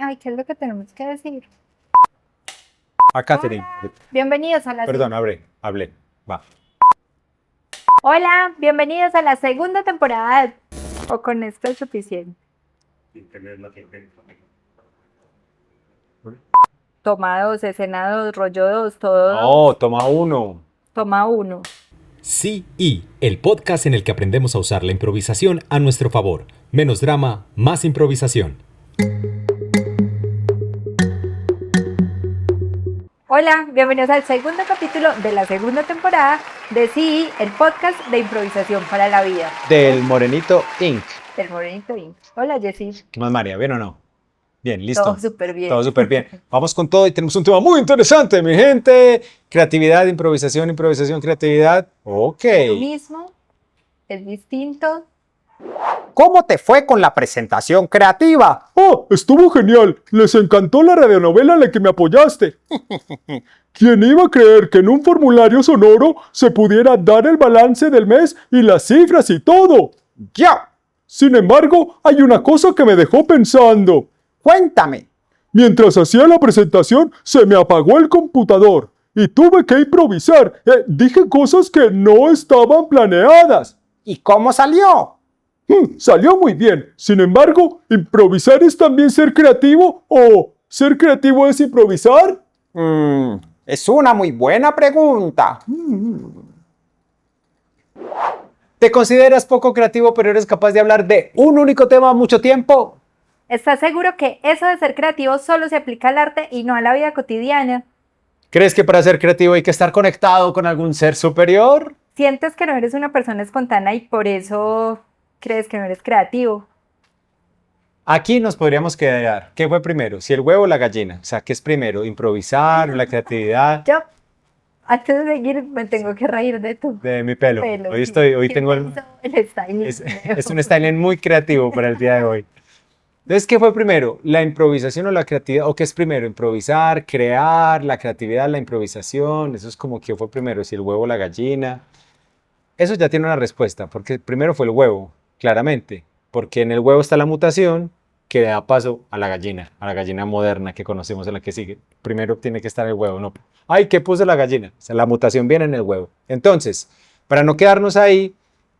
Ay, ¿qué es lo que tenemos que decir? A Katherine. Hola, bienvenidos a la Perdón, hablé. Va. Hola, bienvenidos a la segunda temporada. O con esto es suficiente. Toma 2, escena 2, rollo 2, todo 2. No, toma uno. Toma 1. Sí y, el podcast en el que aprendemos a usar la improvisación a nuestro favor. Menos drama, más improvisación. Hola, bienvenidos al segundo capítulo de la segunda temporada de Sí, el podcast de improvisación para la vida. Del Morenito Inc. Del Morenito Inc. Hola, Jessy. ¿Qué más, María? ¿Bien o no? Bien, listo. Todo súper bien. Todo súper bien. Vamos con todo y tenemos un tema muy interesante, mi gente. Creatividad, improvisación, creatividad. Ok. Lo mismo, es distinto. ¿Cómo te fue con la presentación creativa? ¡Oh, estuvo genial! Les encantó la radionovela en la que me apoyaste. ¿Quién iba a creer que en un formulario sonoro se pudiera dar el balance del mes y las cifras y todo? ¡Ya! Sin embargo, hay una cosa que me dejó pensando. Cuéntame. Mientras hacía la presentación, se me apagó el computador y tuve que improvisar. Dije cosas que no estaban planeadas. ¿Y cómo salió? Salió muy bien. Sin embargo, ¿improvisar es también ser creativo o ser creativo es improvisar? Es una muy buena pregunta. ¿Te consideras poco creativo pero eres capaz de hablar de un único tema mucho tiempo? ¿Estás seguro que eso de ser creativo solo se aplica al arte y no a la vida cotidiana? ¿Crees que para ser creativo hay que estar conectado con algún ser superior? ¿Sientes que no eres una persona espontánea y por eso crees que no eres creativo? Aquí nos podríamos quedar. ¿Qué fue primero? ¿Si el huevo o la gallina? O sea, ¿qué es primero? ¿Improvisar o la creatividad? Yo, antes de seguir, me tengo que reír de tu De mi pelo. pelo. Hoy ¿Quién tengo hizo el styling? es un styling muy creativo para el día de hoy. Entonces, ¿qué fue primero? ¿La improvisación o la creatividad? ¿O qué es primero? ¿Improvisar, crear, la creatividad, la improvisación? Eso es como que fue primero, si el huevo o la gallina. Eso ya tiene una respuesta, porque primero fue el huevo, claramente. Porque en el huevo está la mutación que da paso a la gallina moderna que conocemos, en la que sigue. Primero tiene que estar el huevo, ¿no? ¡Ay, qué puso la gallina! O sea, la mutación viene en el huevo. Entonces, para no quedarnos ahí,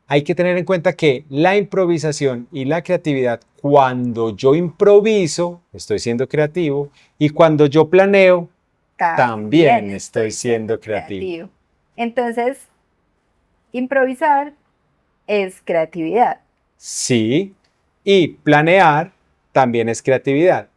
hay que tener en cuenta que la improvisación y la creatividad, cuando yo improviso, estoy siendo creativo, y cuando yo planeo, también estoy siendo creativo. Entonces, improvisar es creatividad. Sí, y planear también es creatividad.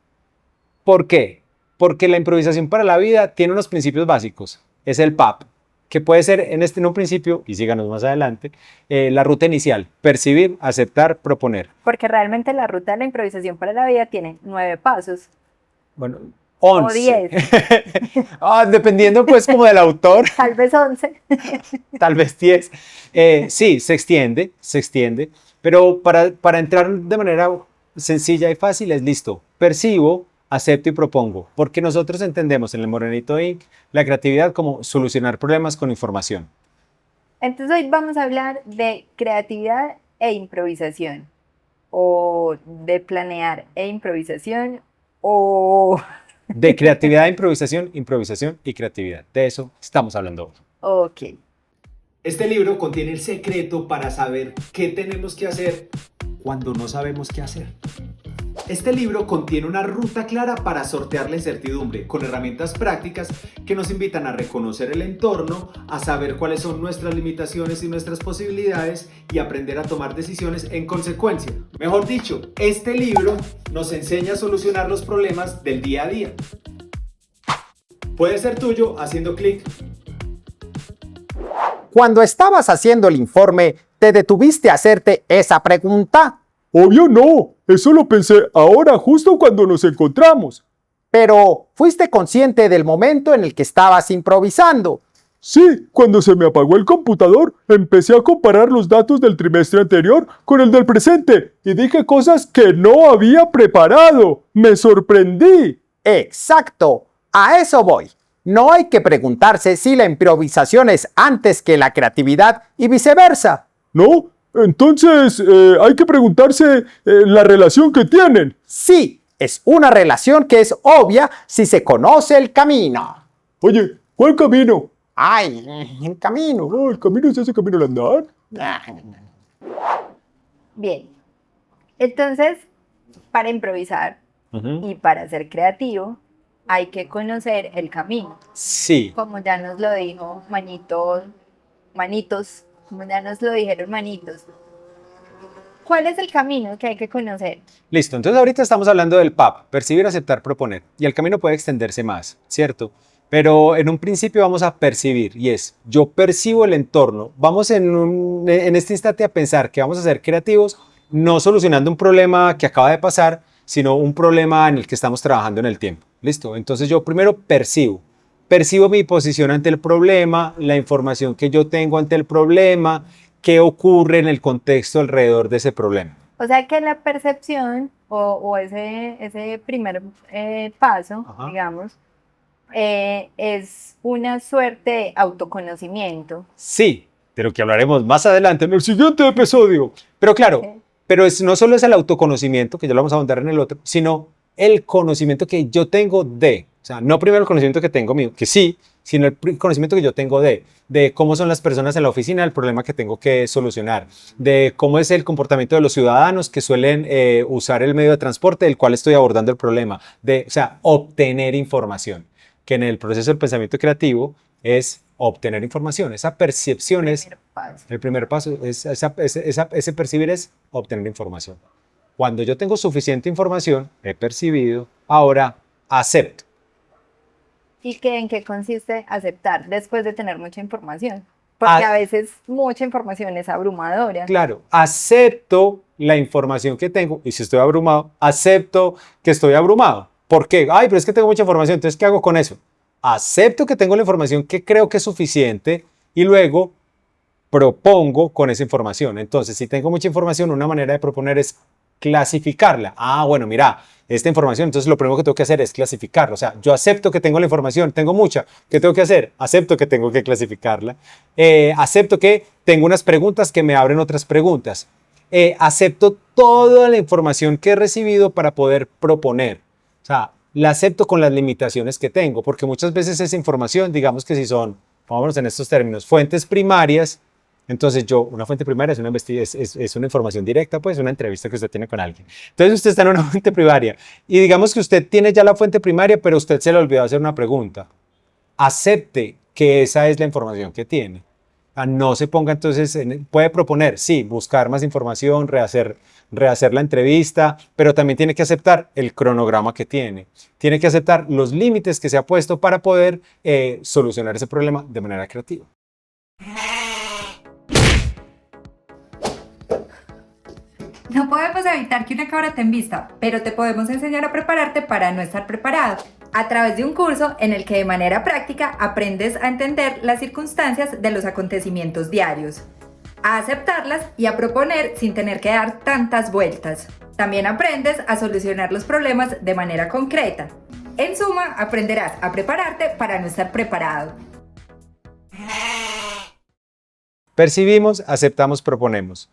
¿Por qué? Porque la improvisación para la vida tiene unos principios básicos. Es el PAP, que puede ser en un principio, y síganos más adelante, la ruta inicial: percibir, aceptar, proponer. Porque realmente la ruta de la improvisación para la vida tiene 9 pasos. Bueno, 11. O 10. Dependiendo pues como del autor. Tal vez 11. Tal vez 10. Sí, se extiende. Pero para entrar de manera sencilla y fácil es listo. Percibo, acepto y propongo. Porque nosotros entendemos en el Morenito Inc. la creatividad como solucionar problemas con información. Entonces hoy vamos a hablar de creatividad e improvisación. O de planear e improvisación. O... De creatividad, improvisación y creatividad. De eso estamos hablando hoy. Ok. Este libro contiene el secreto para saber qué tenemos que hacer cuando no sabemos qué hacer. Este libro contiene una ruta clara para sortear la incertidumbre, con herramientas prácticas que nos invitan a reconocer el entorno, a saber cuáles son nuestras limitaciones y nuestras posibilidades y aprender a tomar decisiones en consecuencia. Mejor dicho, este libro nos enseña a solucionar los problemas del día a día. Puede ser tuyo haciendo clic. Cuando estabas haciendo el informe, ¿te detuviste a hacerte esa pregunta? Obvio no, eso lo pensé ahora justo cuando nos encontramos. Pero, ¿fuiste consciente del momento en el que estabas improvisando? Sí, cuando se me apagó el computador, empecé a comparar los datos del trimestre anterior con el del presente y dije cosas que no había preparado. ¡Me sorprendí! Exacto, a eso voy. No hay que preguntarse si la improvisación es antes que la creatividad y viceversa. ¿No? Entonces, hay que preguntarse la relación que tienen. Sí, Es una relación que es obvia si se conoce el camino. Oye, ¿cuál camino? Ay, el camino. Oh, el camino es ese camino al andar. Bien. Entonces, para improvisar Ujú. y para ser creativo, hay que conocer el camino. Sí. Como ya nos lo dijo manitos, como ya nos lo dijeron manitos. ¿Cuál es el camino que hay que conocer? Listo, entonces ahorita estamos hablando del PAP, percibir, aceptar, proponer. Y el camino puede extenderse más, ¿cierto? Pero en un principio vamos a percibir y es, yo percibo el entorno. Vamos en este instante a pensar que vamos a ser creativos, no solucionando un problema que acaba de pasar, sino un problema en el que estamos trabajando en el tiempo. ¿Listo? Entonces yo primero percibo. Percibo mi posición ante el problema, la información que yo tengo ante el problema, qué ocurre en el contexto alrededor de ese problema. O sea que la percepción o ese primer paso, Ajá. digamos, es una suerte de autoconocimiento. Sí, de lo que hablaremos más adelante en En el siguiente episodio. Pero claro, Ok. pero no solo es el autoconocimiento, que ya lo vamos a ahondar en el otro, sino el conocimiento que yo tengo de, o sea, no primero el conocimiento que tengo mío, que sí, sino el conocimiento que yo tengo de cómo son las personas en la oficina, el problema que tengo que solucionar, de cómo es el comportamiento de los ciudadanos que suelen usar el medio de transporte del cual estoy abordando el problema, de, o sea, obtener información, que en el proceso del pensamiento creativo es obtener información, esa percepción es Primer paso. el primer paso, es ese percibir es obtener información. Cuando yo tengo suficiente información, he percibido, ahora acepto. ¿Y en qué consiste aceptar después de tener mucha información? Porque Ah, a veces mucha información es abrumadora. Claro, acepto la información que tengo y si estoy abrumado, acepto que estoy abrumado. ¿Por qué? Ay, pero es que tengo mucha información, entonces ¿qué hago con eso? Acepto que tengo la información que creo que es suficiente y luego propongo con esa información. Entonces, si tengo mucha información, una manera de proponer es clasificarla. Ah, bueno, mira, esta información, entonces lo primero que tengo que hacer es clasificarla. O sea, yo acepto que tengo la información, tengo mucha. ¿Qué tengo que hacer? Acepto que tengo que clasificarla. Acepto que tengo unas preguntas que me abren otras preguntas. Acepto toda la información que he recibido para poder proponer. O sea, la acepto con las limitaciones que tengo, porque muchas veces esa información, digamos que si son, vámonos en estos términos, fuentes primarias, entonces una fuente primaria es una información directa, pues una entrevista que usted tiene con alguien. Entonces usted está en una fuente primaria y digamos que usted tiene ya la fuente primaria, pero usted se le olvidó hacer una pregunta. Acepte que esa es la información que tiene. No se ponga entonces, puede proponer, sí, buscar más información, rehacer la entrevista, pero también tiene que aceptar el cronograma que tiene. Tiene que aceptar los límites que se ha puesto para poder solucionar ese problema de manera creativa. No podemos evitar que una cabra te embista, pero te podemos enseñar a prepararte para no estar preparado, a través de un curso en el que de manera práctica aprendes a entender las circunstancias de los acontecimientos diarios, a aceptarlas y a proponer sin tener que dar tantas vueltas. También aprendes a solucionar los problemas de manera concreta. En suma, aprenderás a prepararte para no estar preparado. Percibimos, aceptamos, proponemos.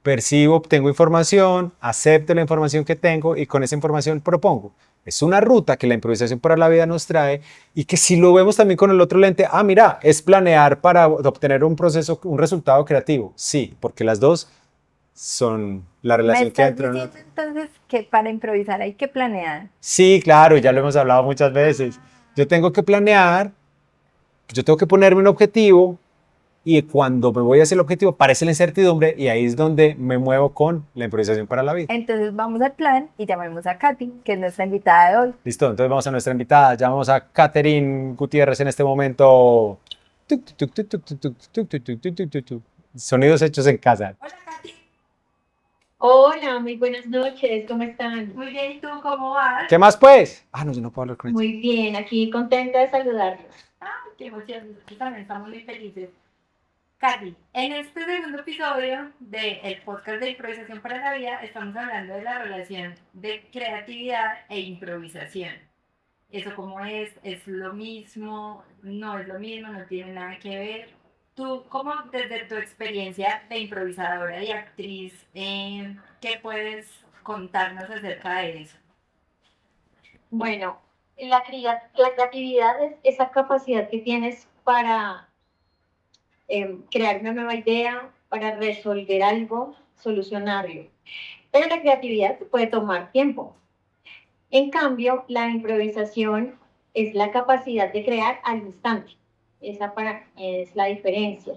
Percibo, obtengo información, acepto la información que tengo y con esa información propongo. Es una ruta que la improvisación para la vida nos trae y que si lo vemos también con el otro lente, mira, es planear para obtener un resultado creativo. Sí, porque las dos son la ¿Me relación que hay estás entre diciendo entonces que para improvisar hay que planear? Sí, claro, ya lo hemos hablado muchas veces. Yo tengo que planear, yo tengo que ponerme un objetivo y cuando me voy hacia el objetivo aparece la incertidumbre y ahí es donde me muevo con la improvisación para la vida. Entonces vamos al plan y llamemos a Katy, que es nuestra invitada de hoy. Listo, entonces vamos a nuestra invitada, llamamos a Catherine Gutiérrez en este momento. Tuc, tuc, tuc, tuc, tuc, tuc, tuc, tuc, tuc, tuc, tuc, tuc, tuc. Sonidos hechos en casa. Hola, Katy. Hola, muy buenas noches, ¿cómo están? Muy bien, ¿y tú cómo vas? ¿Qué más pues? No, yo no puedo hablar con ella. Muy bien, aquí contenta de saludarlos. Qué emoción, nosotros también estamos muy felices. Katy, en este segundo episodio del podcast de improvisación para la vida estamos hablando de la relación de creatividad e improvisación. ¿Eso cómo es? ¿Es lo mismo? ¿No es lo mismo? ¿No tiene nada que ver? Tú, como desde tu experiencia de improvisadora y actriz, ¿qué puedes contarnos acerca de eso? Bueno, la creatividad es esa capacidad que tienes para crear una nueva idea, para resolver algo, solucionarlo. Pero la creatividad puede tomar tiempo. En cambio, la improvisación es la capacidad de crear al instante. Esa es la diferencia.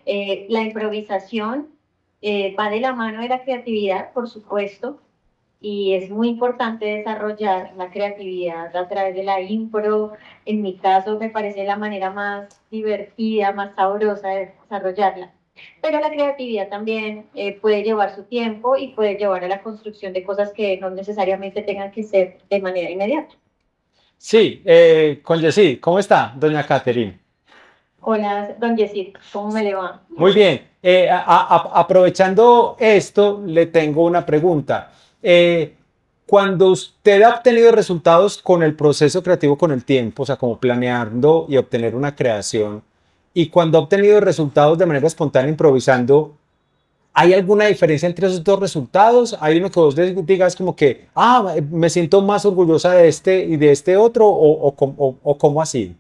La improvisación va de la mano de la creatividad, por supuesto, y es muy importante desarrollar la creatividad a través de la impro. En mi caso, me parece la manera más divertida, más sabrosa de desarrollarla. Pero la creatividad también puede llevar su tiempo y puede llevar a la construcción de cosas que no necesariamente tengan que ser de manera inmediata. Sí, con Yesid, ¿cómo está, doña Catherine? Hola, don Yesid, ¿cómo me le va? Muy bien. Aprovechando esto, le tengo una pregunta. Cuando usted ha obtenido resultados con el proceso creativo con el tiempo, o sea, como planeando y obtener una creación, y cuando ha obtenido resultados de manera espontánea improvisando, ¿hay alguna diferencia entre esos dos resultados? ¿Hay uno que vos digas como que, me siento más orgullosa de este y de este otro, o cómo así?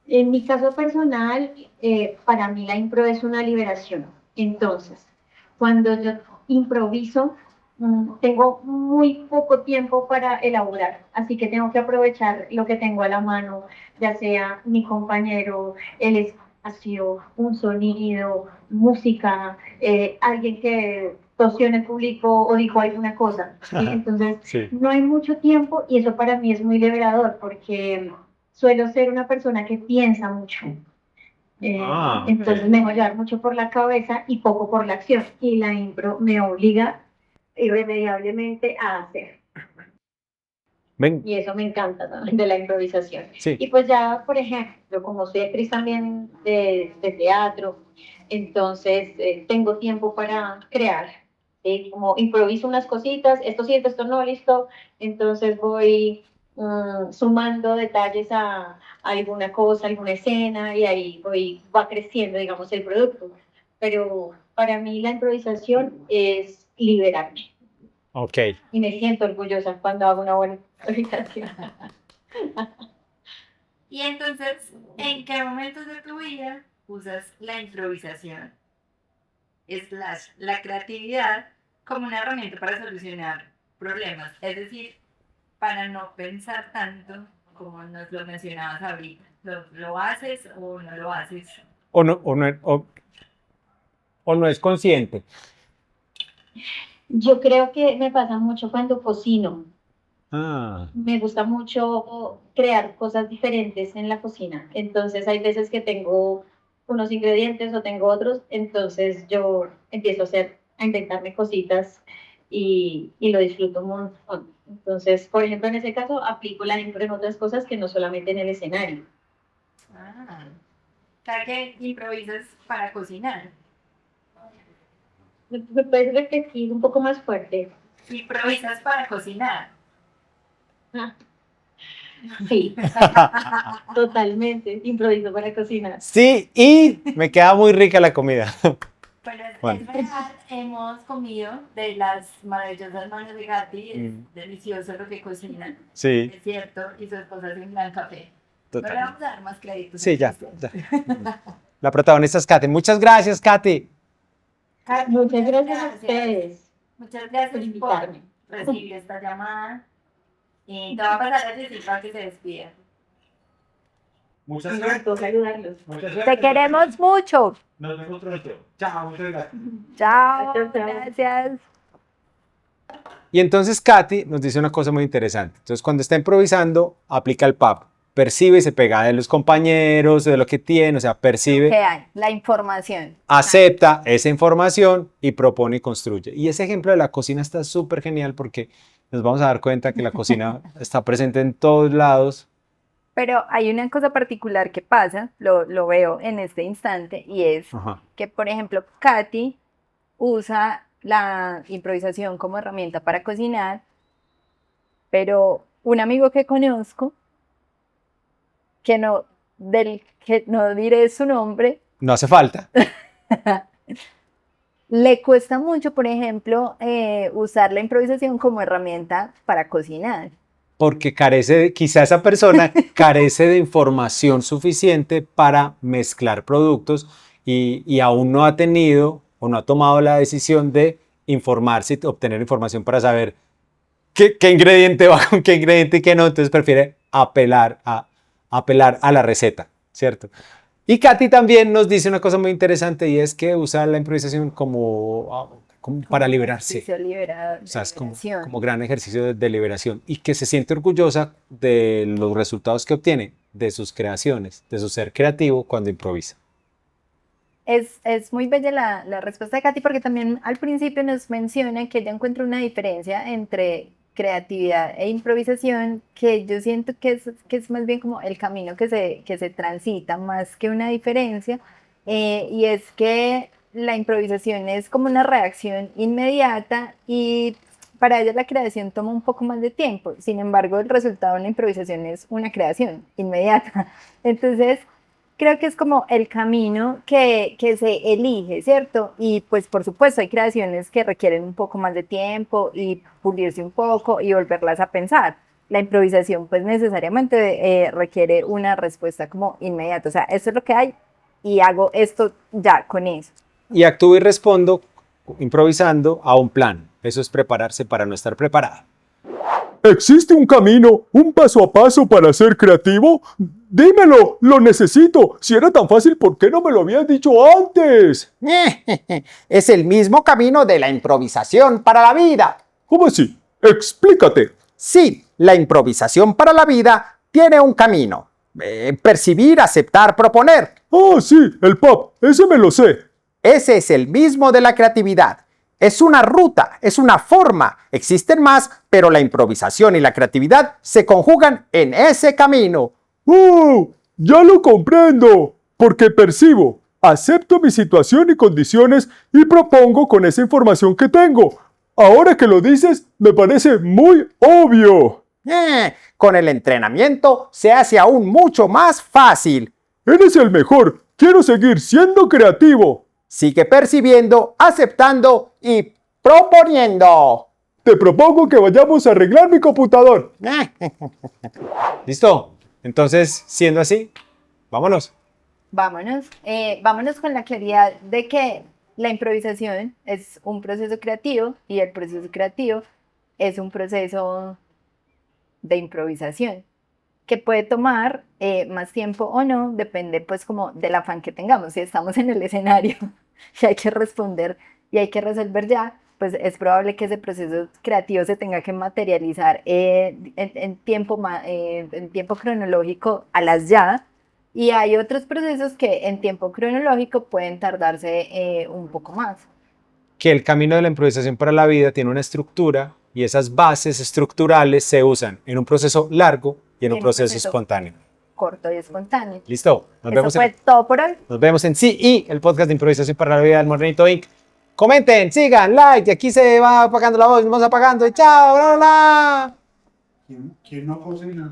En mi caso personal, para mí la impro es una liberación. Entonces, cuando yo improviso, tengo muy poco tiempo para elaborar, así que tengo que aprovechar lo que tengo a la mano, ya sea mi compañero, el espacio, un sonido, música, alguien que tosió en el público o dijo alguna cosa. ¿Sí? Entonces, Sí. no hay mucho tiempo y eso para mí es muy liberador porque suelo ser una persona que piensa mucho. Entonces me dejo llevar mucho por la cabeza y poco por la acción. Y la impro me obliga irremediablemente a hacer. Ven, Y eso me encanta, ¿no? De la improvisación. sí. Y pues ya, por ejemplo, como soy actriz también de teatro, entonces tengo tiempo para crear. ¿Sí? Como improviso unas cositas, esto sí, esto no, listo. Entonces voy sumando detalles a alguna cosa, alguna escena, y ahí va creciendo, digamos, el producto. Pero para mí la improvisación es liberarme. Ok. Y me siento orgullosa cuando hago una buena improvisación. Y entonces, ¿en qué momentos de tu vida usas la improvisación, la creatividad, como una herramienta para solucionar problemas? Es decir, para no pensar tanto como nos lo mencionabas ahorita. ¿Lo haces o no lo haces? O no es consciente. Yo creo que me pasa mucho cuando cocino. Ah, Me gusta mucho crear cosas diferentes en la cocina. Entonces hay veces que tengo unos ingredientes o tengo otros, entonces yo empiezo a inventarme cositas y lo disfruto un montón. Entonces, por ejemplo, en ese caso aplico la impro en otras cosas que no solamente en el escenario. O sea que improvisas para cocinar. ¿Me puedes repetir un poco más fuerte? Improvisas para cocinar. Ah, sí, totalmente. Improviso para cocinar. sí, y me queda muy rica la comida. Pero es Bueno. real, hemos comido de las maravillosas manos de Gatti, es delicioso lo que cocinan, Sí, es cierto, y su esposa hace un gran café. No le total. vamos a dar más crédito. Sí, ya. La protagonista es Katy. Muchas gracias, Katy. Muchas gracias a ustedes. Muchas gracias por por invitarme. recibir esta llamada. Y te va a pasar a decir para que se despida. Muchas Me gustó saludarlos. Te queremos mucho. Nos vemos pronto. Chao, muchas gracias. Chao. Chao, chao. Gracias. Y entonces Katy nos dice una cosa muy interesante. Entonces, cuando está improvisando, aplica el PAP. Percibe y se pega de los compañeros, de lo que tiene, o sea, percibe, ¿Qué hay? La información. acepta esa información y propone y construye. Y ese ejemplo de la cocina está súper genial porque nos vamos a dar cuenta que la cocina está presente en todos lados. Pero hay una cosa particular que pasa, lo veo en este instante, y es Ajá. que, por ejemplo, Katy usa la improvisación como herramienta para cocinar, pero un amigo que conozco, del que no diré su nombre, No hace falta. le cuesta mucho, por ejemplo, usar la improvisación como herramienta para cocinar. Porque quizá esa persona carece de información suficiente para mezclar productos y aún no ha tenido o no ha tomado la decisión de informarse y obtener información para saber qué ingrediente va con qué ingrediente y qué no. Entonces prefiere apelar a la receta, ¿cierto? Y Katy también nos dice una cosa muy interesante y es que usa la improvisación como para liberarse. O sea, es como gran ejercicio de liberación y que se siente orgullosa de los resultados que obtiene, de sus creaciones, de su ser creativo cuando improvisa. Es muy bella la respuesta de Katy porque también al principio nos menciona que ella encuentra una diferencia entre creatividad e improvisación que yo siento que es más bien como el camino que se transita más que una diferencia, y es que la improvisación es como una reacción inmediata y para ella la creación toma un poco más de tiempo. Sin embargo, el resultado de la improvisación es una creación inmediata. Entonces, creo que es como el camino que se elige, ¿cierto? Y pues por supuesto hay creaciones que requieren un poco más de tiempo y pulirse un poco y volverlas a pensar. La improvisación pues necesariamente requiere una respuesta como inmediata. O sea, esto es lo que hay y hago esto ya con eso. Y actúo y respondo improvisando a un plan. Eso es prepararse para no estar preparada. ¿Existe un camino, un paso a paso para ser creativo? Dímelo, lo necesito. Si era tan fácil, ¿por qué no me lo habías dicho antes? Es el mismo camino de la improvisación para la vida. ¿Cómo así? Explícate. Sí, la improvisación para la vida tiene un camino. Percibir, aceptar, proponer. Ah, sí, el pop, ese me lo sé. Ese es el mismo de la creatividad. Es una ruta, es una forma. Existen más, pero la improvisación y la creatividad se conjugan en ese camino. Ya lo comprendo. Porque percibo, acepto mi situación y condiciones y propongo con esa información que tengo. Ahora que lo dices, me parece muy obvio. Con el entrenamiento se hace aún mucho más fácil. Eres el mejor. Quiero seguir siendo creativo. Sigue percibiendo, aceptando y proponiendo. Te propongo que vayamos a arreglar mi computador. ¿Listo? Entonces, siendo así, vámonos. Vámonos. Vámonos con la claridad de que la improvisación es un proceso creativo y el proceso creativo es un proceso de improvisación que puede tomar más tiempo o no, depende pues como del afán que tengamos. Si estamos en el escenario y hay que responder y hay que resolver ya, pues es probable que ese proceso creativo se tenga que materializar en tiempo cronológico a las ya, y hay otros procesos que en tiempo cronológico pueden tardarse un poco más. Que el camino de la improvisación para la vida tiene una estructura y esas bases estructurales se usan en un proceso largo y en un proceso espontáneo. Corto y espontáneo. Listo. Eso fue todo por hoy. Nos vemos en Sí y el podcast de improvisación para la vida del Morenito Inc. Comenten, sigan, like, y aquí se va apagando la voz, nos vamos apagando y chao, bla, bla. ¿Quién no cocina?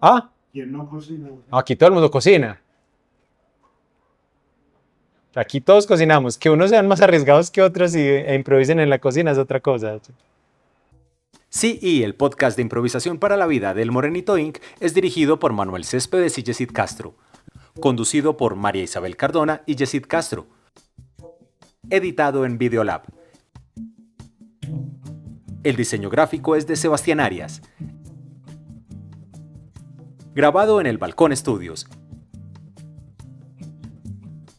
¿Ah? ¿Quién no cocina? Aquí todo el mundo cocina. Aquí todos cocinamos. Que unos sean más arriesgados que otros e improvisen en la cocina es otra cosa. Sí, y el podcast de improvisación para la vida del Morenito Inc. es dirigido por Manuel Céspedes y Yesid Castro. Conducido por María Isabel Cardona y Yesid Castro. Editado en Videolab. El diseño gráfico es de Sebastián Arias. Grabado en el Balcón Estudios.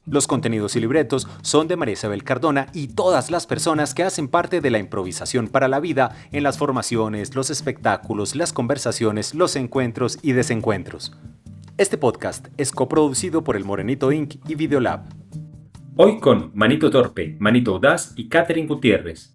Los contenidos y libretos son de María Isabel Cardona y todas las personas que hacen parte de la improvisación para la vida en las formaciones, los espectáculos, las conversaciones, los encuentros y desencuentros. Este podcast es coproducido por el Morenito Inc. y Videolab. Hoy con Manito Torpe, Manito Audaz y Catherine Gutiérrez.